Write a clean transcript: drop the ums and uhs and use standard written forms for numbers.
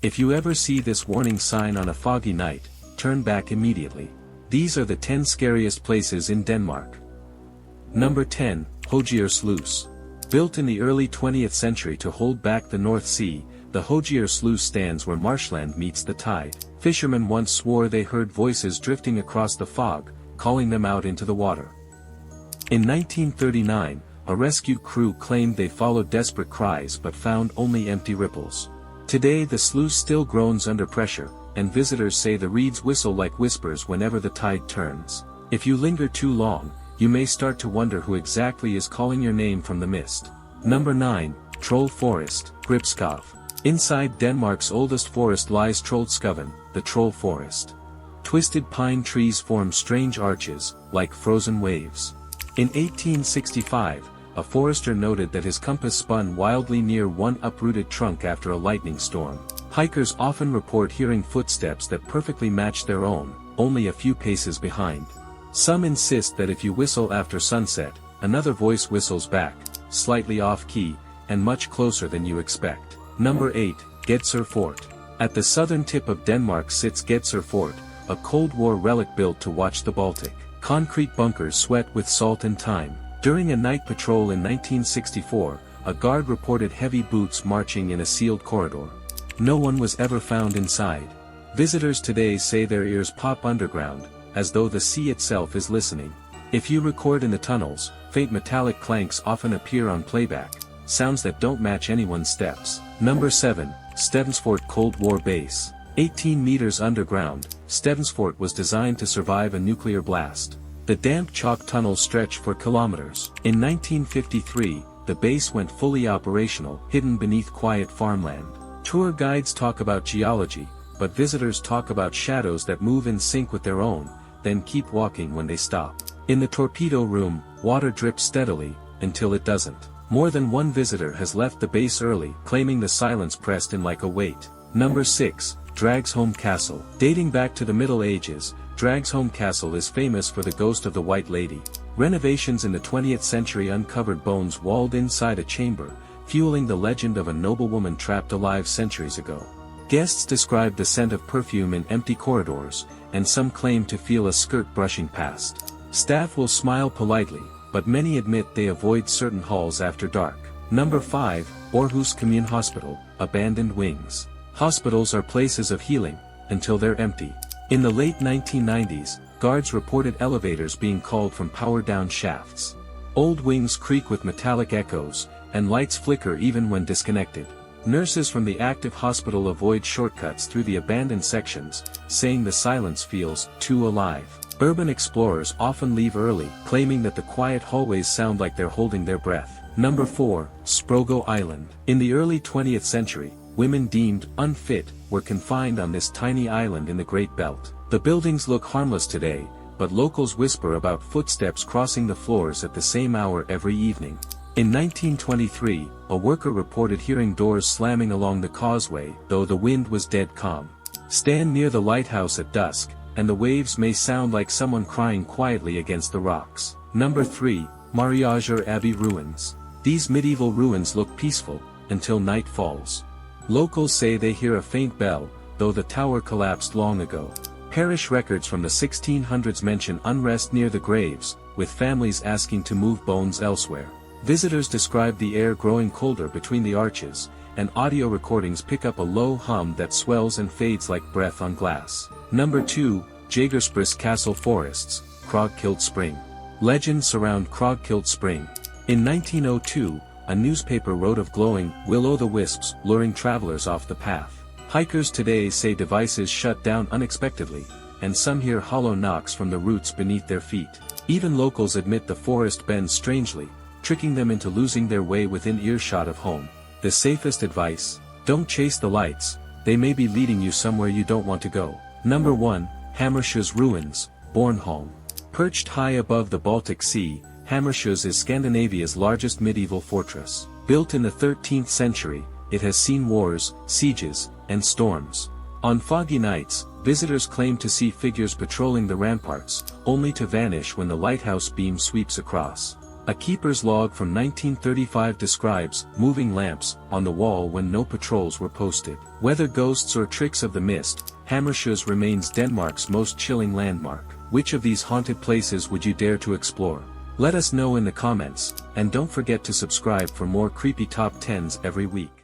If you ever see this warning sign on a foggy night, turn back immediately. These are the 10 scariest places in Denmark. Number 10, Hogier Sluice. Built in the early 20th century to hold back the North Sea, the Hogier Sluice stands where marshland meets the tide. Fishermen once swore they heard voices drifting across the fog, calling them out into the water. In 1939, a rescue crew claimed they followed desperate cries but found only empty ripples. Today the sluice still groans under pressure, and visitors say the reeds whistle like whispers whenever the tide turns. If you linger too long, you may start to wonder who exactly is calling your name from the mist. Number 9, Troll Forest, Gribskov. Inside Denmark's oldest forest lies Troldskoven, the troll forest. Twisted pine trees form strange arches, like frozen waves. In 1865, a forester noted that his compass spun wildly near one uprooted trunk after a lightning storm. Hikers often report hearing footsteps that perfectly match their own, only a few paces behind. Some insist that if you whistle after sunset, another voice whistles back, slightly off-key, and much closer than you expect. Number 8, Gedser Fort. At the southern tip of Denmark sits Gedser Fort, a Cold War relic built to watch the Baltic. Concrete bunkers sweat with salt and time. During a night patrol in 1964, a guard reported heavy boots marching in a sealed corridor. No one was ever found inside. Visitors today say their ears pop underground, as though the sea itself is listening. If you record in the tunnels, faint metallic clanks often appear on playback, sounds that don't match anyone's steps. Number 7, Stevnsfort Cold War Base. 18 meters underground, Stevnsfort was designed to survive a nuclear blast. The damp chalk tunnels stretch for kilometers. In 1953, the base went fully operational, hidden beneath quiet farmland. Tour guides talk about geology, but visitors talk about shadows that move in sync with their own, then keep walking when they stop. In the torpedo room, water drips steadily, until it doesn't. More than one visitor has left the base early, claiming the silence pressed in like a weight. Number 6, Dragsholm Castle. Dating back to the Middle Ages, Dragsholm Castle is famous for the ghost of the White Lady. Renovations in the 20th century uncovered bones walled inside a chamber, fueling the legend of a noblewoman trapped alive centuries ago. Guests describe the scent of perfume in empty corridors, and some claim to feel a skirt brushing past. Staff will smile politely, but many admit they avoid certain halls after dark. Number 5, Aarhus Commune Hospital, Abandoned Wings. Hospitals are places of healing, until they're empty. In the late 1990s, guards reported elevators being called from power-down shafts. Old wings creak with metallic echoes, and lights flicker even when disconnected. Nurses from the active hospital avoid shortcuts through the abandoned sections, saying the silence feels too alive. Urban explorers often leave early, claiming that the quiet hallways sound like they're holding their breath. Number 4, Sprogo Island. In the early 20th century, women deemed unfit were confined on this tiny island in the Great Belt. The buildings look harmless today, but locals whisper about footsteps crossing the floors at the same hour every evening. In 1923, a worker reported hearing doors slamming along the causeway, though the wind was dead calm. Stand near the lighthouse at dusk, and the waves may sound like someone crying quietly against the rocks. Number 3, Mariager Abbey Ruins. These medieval ruins look peaceful, until night falls. Locals say they hear a faint bell, though the tower collapsed long ago. Parish records from the 1600s mention unrest near the graves, with families asking to move bones elsewhere. Visitors describe the air growing colder between the arches, and audio recordings pick up a low hum that swells and fades like breath on glass. Number 2, Jagerspris Castle Forests, Krogkilt Spring. Legends surround Krogkilt Spring. In 1902, a newspaper wrote of glowing will-o'-the-wisps luring travelers off the path. Hikers today say devices shut down unexpectedly, and some hear hollow knocks from the roots beneath their feet. Even locals admit the forest bends strangely, tricking them into losing their way within earshot of home. The safest advice: don't chase the lights, they may be leading you somewhere you don't want to go. Number 1, Hammershus Ruins, Bornholm. Perched high above the Baltic Sea, Hammershus is Scandinavia's largest medieval fortress. Built in the 13th century, it has seen wars, sieges, and storms. On foggy nights, visitors claim to see figures patrolling the ramparts, only to vanish when the lighthouse beam sweeps across. A keeper's log from 1935 describes moving lamps on the wall when no patrols were posted. Whether ghosts or tricks of the mist, Hammersjøs remains Denmark's most chilling landmark. Which of these haunted places would you dare to explore? Let us know in the comments, and don't forget to subscribe for more creepy top 10s every week.